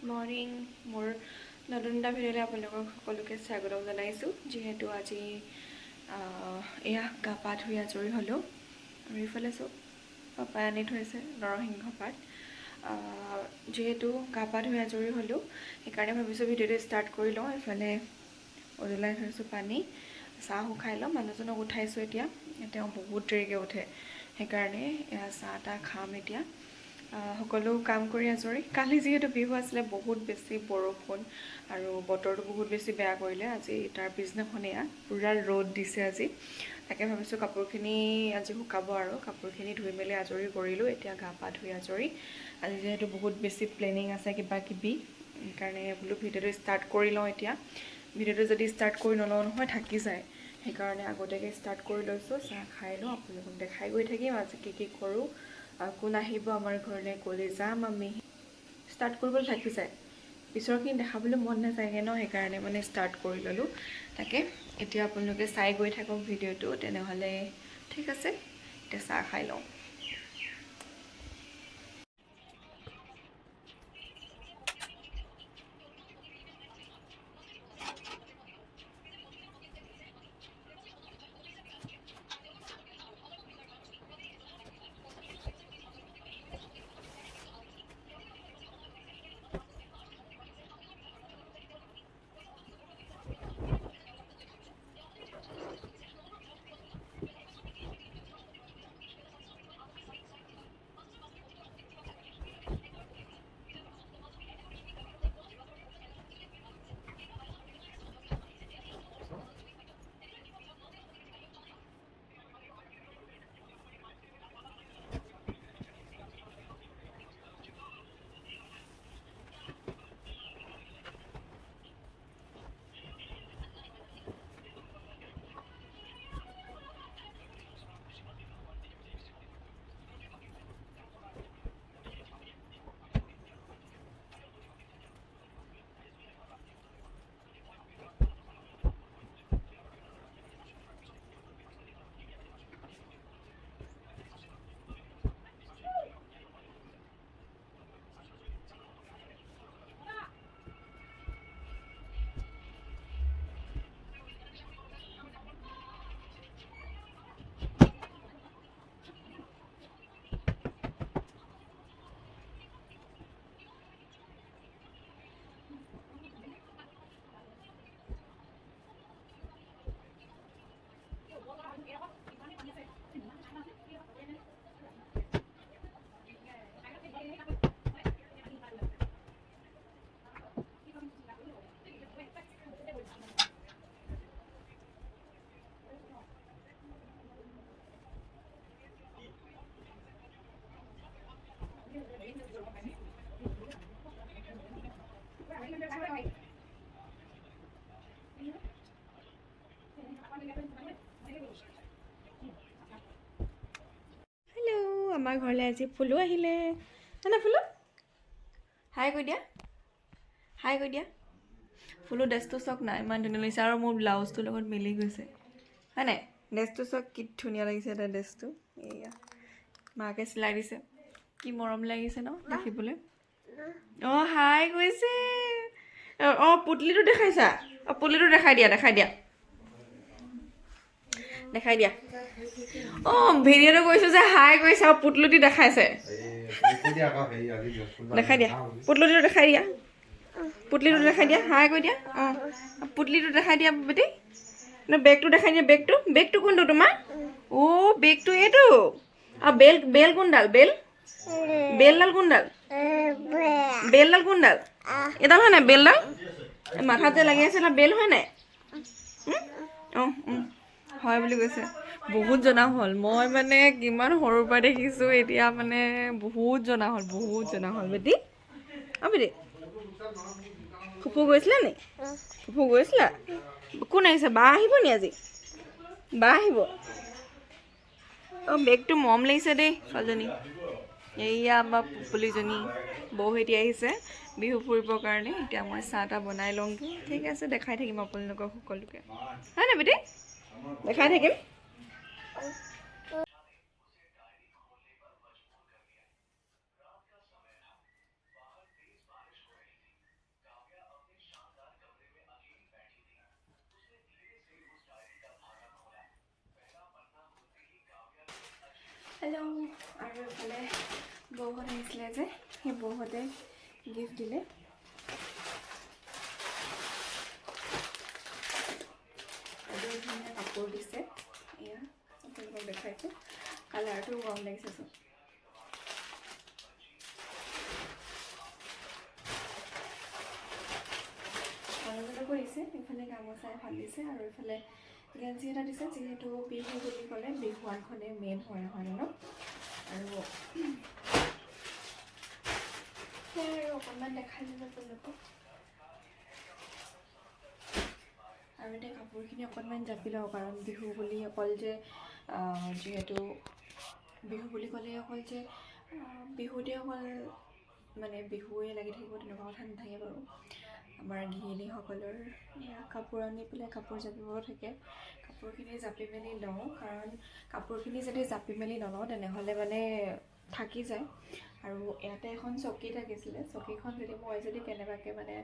Morning মোৰ নতুন এটা ভিডিঅ'লৈ আপোনালোকক সকলোকে স্বাগতম জনাইছোঁ। যিহেতু আজি এয়া গা পা ধুই আজৰি হ'লোঁ আৰু ইফালে চব পাপাই আনি থৈছে নৰসিংহ পাত। যিহেতু গা পা ধুই আজৰি হ'লোঁ সেইকাৰণে ভাবিছোঁ ভিডিঅ'টো ষ্টাৰ্ট কৰি লওঁ। ইফালে উজলাই থৈছোঁ পানী, চাহো খাই লওঁ। মানুহজনক উঠাইছোঁ এতিয়া, তেওঁ বহুত দেৰিকৈ উঠে, সেইকাৰণে এয়া চাহ তাহ খাম এতিয়া। সকলো কাম কৰি আজৰি। কালি যিহেতু বিহু আছিলে, বহুত বেছি বৰষুণ আৰু বতৰটো বহুত বেছি বেয়া কৰিলে। আজি তাৰ পিছদিনাখন এয়া পূৰা ৰ'দ দিছে আজি। তাকে ভাবিছোঁ কাপোৰখিনি আজি শুকাব আৰু কাপোৰখিনি ধুই মেলি আজৰি কৰিলোঁ। এতিয়া গা পা ধুই আজৰি। আজি যিহেতু বহুত বেছি প্লেনিং আছে কিবা কিবি, সেইকাৰণে বোলো ভিডিঅ'টো ষ্টাৰ্ট কৰি লওঁ এতিয়া। ভিডিঅ'টো যদি ষ্টাৰ্ট কৰি নলওঁ নহয় থাকি যায়, সেইকাৰণে আগতীয়াকৈ ষ্টাৰ্ট কৰি লৈছোঁ। চাহ খাই লওঁ, আপোনালোকক দেখাই গৈ থাকিম আজি কি কৰোঁ, কোন আহিব আমাৰ ঘৰলৈ, ক'লৈ যাম আমি, ষ্টাৰ্ট কৰিবলৈ থাকি যায়। পিছৰখিনি দেখাবলৈ মন নাযায়গৈ ন, সেইকাৰণে মানে ষ্টাৰ্ট কৰি ল'লোঁ। তাকে এতিয়া আপোনালোকে চাই গৈ থাকক ভিডিঅ'টো। তেনেহ'লে ঠিক আছে, এতিয়া চাহ খাই লওঁ। হেল্ল', আমাৰ ঘৰলৈ আজি ফুলো আহিলে। না ফুলো, হাই কৈ দিয়া, হাই কৈ দিয়া। ফুলো ড্ৰেছটো চাওক না, ইমান ধুনীয়া লাগিছে আৰু মোৰ ব্লাউজটোৰ লগত মিলি গৈছে, হয় নাই? ড্ৰেছটো চাওক কি ধুনীয়া লাগিছে এটা ড্ৰেছটো। এয়া মাকে চিলাই দিছে, কি মৰম লাগিছে ন দেখিবলৈ। অঁ হাই কৈছে। অঁ পুতলিটো দেখাইছা? অঁ পুতলিটো দেখাই দিয়া, দেখাই দিয়া, দেখাই দিয়া। অঁ ভিডিঅ'টো কৈছোঁ যে হাই কৈছে আৰু পুতলুটি দেখাইছে। দেখাই দিয়া, পুতলুটিটো দেখাই দিয়া, পুতলিটো দেখাই দিয়া, হাই কৈ দিয়া। অঁ পুতলিটো দেখাই দিয়া বেটি। বেগটো দেখাই দিয়া, বেগটো, বেগটো কোনটো তোমাৰ? অঁ বেগটো এইটো। আৰু বেল, বেল কোনডাল? বেল, বেলডাল কোনডাল? বেলডাল কোনডাল? এডাল হয় নাই বেলডাল? মাথাত যে লাগি আছে বেল হয় নাই? অঁ হয় বুলি কৈছে। বহুত জনা হ'ল। মই মানে কিমান সৰুৰ পৰা দেখিছোঁ, এতিয়া মানে বহুত জনা হ'ল, বহুত জনা হ'ল বেটি। অঁ বেটি, ফুফু গৈছিলা নি? ফুফু গৈছিলা? কোন আহিছে? বা আহিব নি আজি? বা আহিব? অঁ বেগটো মৰম লাগিছে দেই ছোৱালীজনী। এইয়া আমাৰ পুলিজনী বৌহেঁতি আহিছে বিহু ফুৰিবৰ কাৰণে। এতিয়া মই চাহ তাহ বনাই লওঁগৈ। ঠিক আছে, দেখাই থাকিম আপোনালোকক সকলোকে, হয় নাই বেটি? দেখাই থাকিম। হেল্ল' আৰু এইফালে বৌহঁত আহিছিলে যে সেই বৌহঁতে গিফ্ট দিলে। আৰু ধুনীয়া কাপোৰ দিছে, এয়া আপোনালোকক দেখাইছোঁ, কালাৰটো গৰম লাগিছে চোন। মানুহজনকো দিছে, এইফালে গামোচা এখন দিছে আৰু এইফালে গেঞ্জি এটা দিছে, যিহেতু বিহু বুলি ক'লে বিহুৱানখনে মেইন হয় নহয় ন। আৰু সেয়াই আৰু অকণমান দেখাই দিলোঁ আপোনালোকক। আৰু এতিয়া কাপোৰখিনি অকণমান জাপি লওঁ, কাৰণ বিহু বুলি অকল যে যিহেতু বিহু বুলি ক'লে অকল যে বিহুতে অকল মানে বিহুৱে লাগি থাকিব তেনেকুৱা কথা নাথাকে বাৰু। আমাৰ গৃহিণীসকলৰ কাপোৰ আনি পেলাই কাপোৰ জাপিবও থাকে। কাপোৰখিনি জাপি মেলি লওঁ, কাৰণ কাপোৰখিনি যদি জাপি মেলি নলওঁ তেনেহ'লে মানে থাকি যায়। আৰু ইয়াতে এখন চকী থাকিছিলে, চকীখন যদি কেনেবাকৈ মানে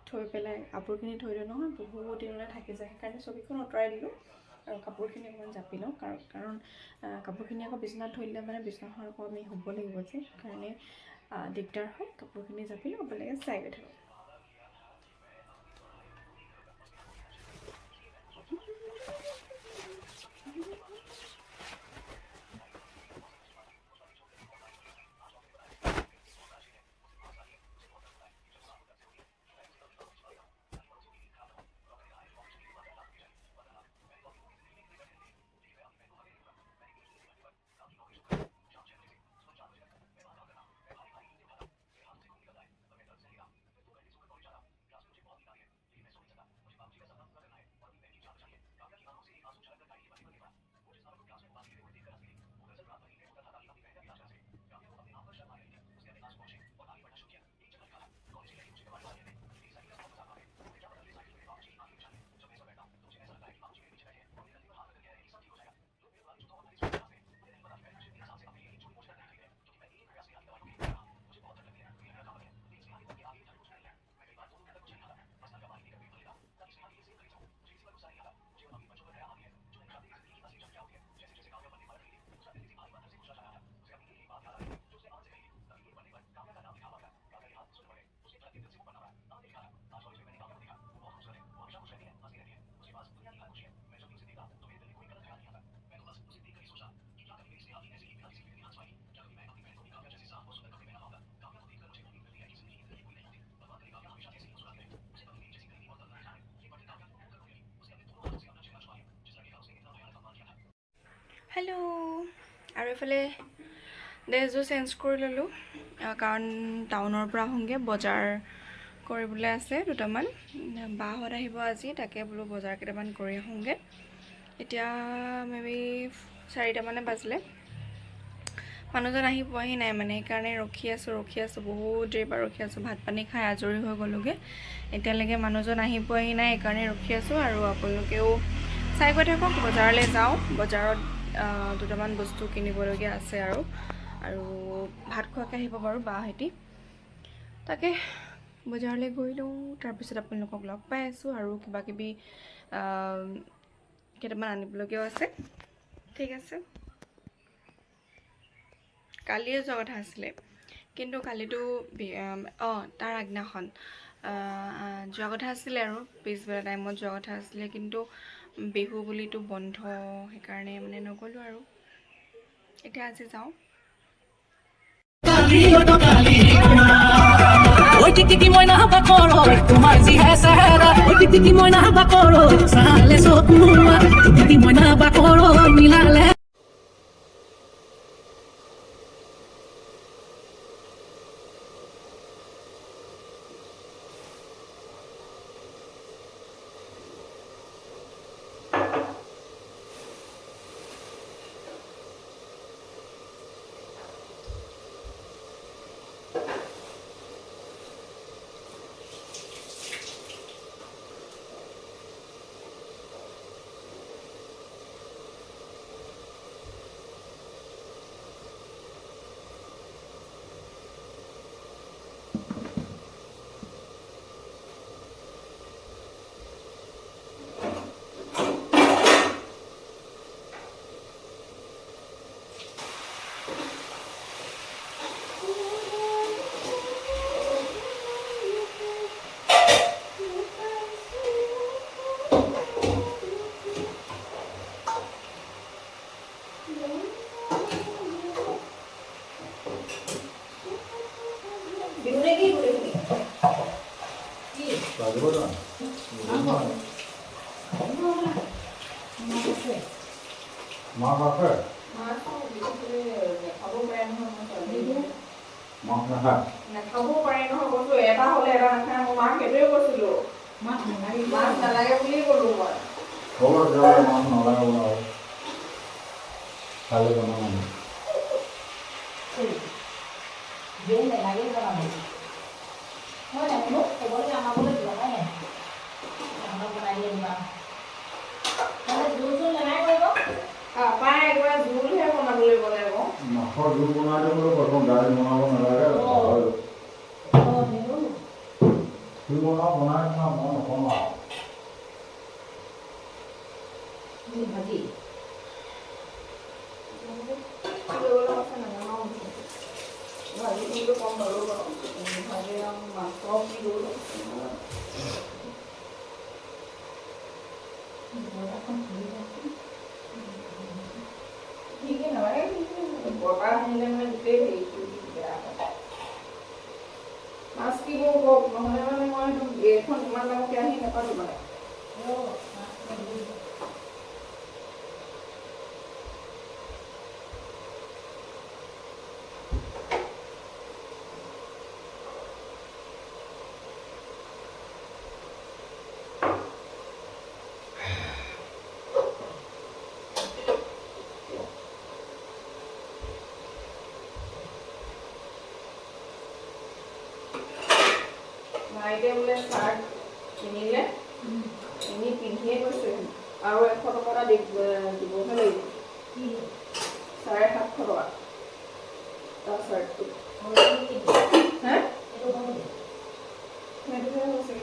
থৈ পেলাই কাপোৰখিনি থৈ দিওঁ নহয় বহুত দিনলৈ থাকি যায়। সেইকাৰণে চকীখন আঁতৰাই দিলোঁ আৰু কাপোৰখিনি অকণমান জাপি লওঁ, কাৰণ কাপোৰখিনি আকৌ বিচনাত থৈ দিলে মানে বিচনাখন আকৌ আমি শুব লাগিব যে, সেইকাৰণে দিগদাৰ হয়। কাপোৰখিনি জাপি লওঁ, আপোনালোকে চাই গৈ থাকক। হেল্ল', আৰু এইফালে ড্ৰেছযোৰ চেঞ্জ কৰি ল'লোঁ, কাৰণ টাউনৰ পৰা আহোঁগৈ, বজাৰ কৰিবলৈ আছে দুটামান। বাহঁত আহিব আজি, তাকে বোলো বজাৰ কেইটামান কৰি আহোঁগৈ। এতিয়া মেবি 4টামানে বাজিলে, মানুহজন আহি পোৱাহি নাই মানে, সেইকাৰণে ৰখি আছোঁ বহুত দেৰিৰ পৰা ৰখি আছোঁ। ভাত পানী খাই আজৰি হৈ গ'লোগৈ, এতিয়ালৈকে মানুহজন আহি পোৱাহি নাই, সেইকাৰণে ৰখি আছোঁ। আৰু আপোনালোকেও চাই গৈ থাকক, বজাৰলৈ যাওঁ, বজাৰত দুটামান বস্তু কিনিবলগীয়া আছে আৰু ভাত খোৱাকৈ আহিব বাৰু বাহঁতি। তাকে বজাৰলৈ গৈ লওঁ, তাৰপিছত আপোনালোকক লগ পাই আছোঁ। আৰু কিবাকিবি কেইটামান আনিবলগীয়াও আছে। ঠিক আছে, কালিয়ে যোৱা কথা আছিলে, কিন্তু কালিতো তাৰ আগদিনাখন যোৱা কথা আছিলে আৰু পিছবেলা টাইমত যোৱা কথা আছিলে, কিন্তু বিহু বুলিতো বন্ধ, সেইকাৰণে মানে নগ'লোঁ আৰু। এতিয়া আজি যাওঁ। তোমাৰ যিহে চেহেৰা মইনা বাকৰ চালে চকু মইনা বাকৰ মিলালে। মাছ আছে মাছ নাখায় নাখাবও পাৰে নহয় কৈছোঁ এটা হ'লে এটা নাখায় মই মাক সেইটোৱে কৈছিলোঁ মাছ নালাগে বুলিয়ে ক'লোঁ মই হ'ব তেতিয়াহ'লে মাছ নালাগে বনাব কালি বনাম আমি পাপাই একেবাৰে জোলহে বনাবলৈ ক'লে আকৌ মাছৰ জোল বনাই দিবলৈ প্ৰথম দাইল বনাব নালাগে জোল বনাব বনাই দিম মই নকওঁ ভাজি ভাজি কম নল'ব ভাজি মাছৰ কি ৰ'ল ঠিকে নালাগে বতাহ আহিলে মানে গোটেই হেৰিটো বেয়া হয় মাছ কি কওক নহ'লে মানে মই এইখন ইমান ডাঙৰকৈ আহি নাপালোঁ মানে ভাইটে বোলে চাৰ্ট কিনিলে কিনি পিন্ধিয়ে গৈছে আৰু 100 টকা এটা দিবহে লাগিব 750 টকা তাৰ চাৰ্টটো হে সেইটোহে হৈছে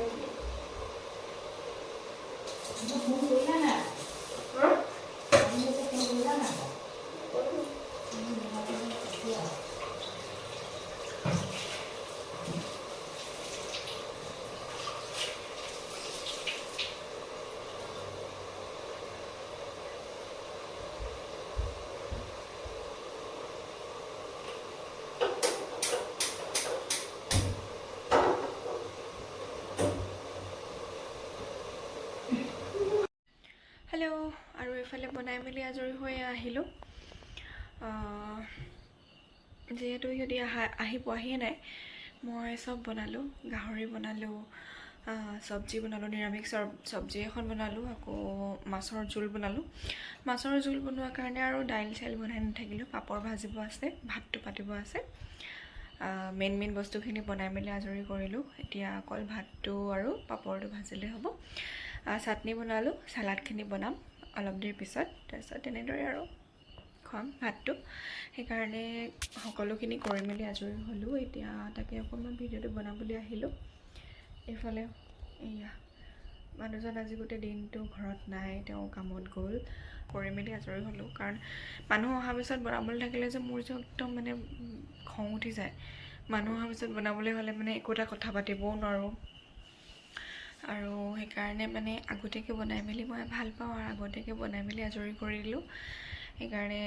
হেল্ল' আৰু এইফালে বনাই মেলি আজৰি হৈ আহিলোঁ যিহেতু সিহঁতি আহি পোৱাহিয়ে নাই মই চব বনালোঁ গাহৰি বনালোঁ চব্জি বনালোঁ নিৰামিষ চব্জি এখন বনালোঁ আকৌ মাছৰ জোল বনালোঁ মাছৰ জোল বনোৱাৰ কাৰণে আৰু দাইল চাইল বনাই নাথাকিলোঁ পাপৰ ভাজিব আছে ভাতটো পাতিব আছে মেইন বস্তুখিনি বনাই মেলি আজৰি কৰিলোঁ এতিয়া অকল ভাতটো আৰু পাপৰটো ভাজিলে হ'ব চাটনি বনালোঁ চালাডখিনি বনাম অলপ দেৰি পিছত তাৰপিছত তেনেদৰে আৰু খুৱাম ভাতটো সেইকাৰণে সকলোখিনি কৰি মেলি আজৰি হ'লোঁ এতিয়া তাকে অকণমান ভিডিঅ'টো বনাবলৈ আহিলোঁ এইফালে এয়া মানুহজন আজি গোটেই দিনটো ঘৰত নাই তেওঁ কামত গ'ল কৰি মেলি আজৰি হ'লোঁ কাৰণ মানুহ অহাৰ পিছত বনাবলৈ থাকিলে যে মোৰ যে একদম মানে খং উঠি যায় মানুহ অহাৰ পিছত বনাবলৈ হ'লে মানে একো এটা কথা পাতিবও নোৱাৰোঁ আৰু সেইকাৰণে মানে আগতীয়াকৈ বনাই মেলি মই ভাল পাওঁ আৰু আগতীয়াকৈ বনাই মেলি আজৰি কৰি দিলোঁ সেইকাৰণে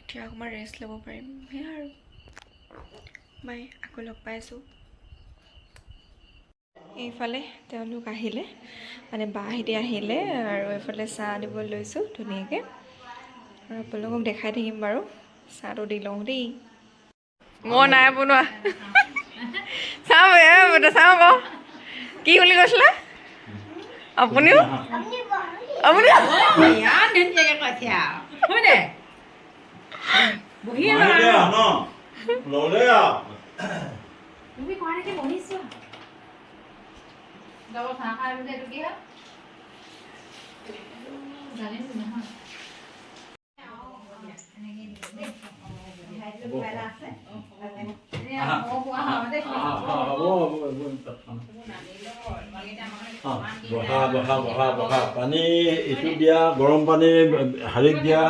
এতিয়া অকণমান ৰেষ্ট ল'ব পাৰিম সেয়া আৰু বাই আকৌ লগ পাইছোঁ এইফালে তেওঁলোক আহিলে মানে বাহঁতি আহিলে আৰু এইফালে চাহ দিব লৈছোঁ ধুনীয়াকৈ আৰু আপোনালোকক দেখাই থাকিম বাৰু চাহটো দি লওঁ দেই মই নাই বনোৱা চাওঁ চাওঁ আকৌ কি বুলি কৈছিলে আপুনিও আপুনি বহা পানী এইটো দিয়া গৰম পানী হাৰিক দিয়া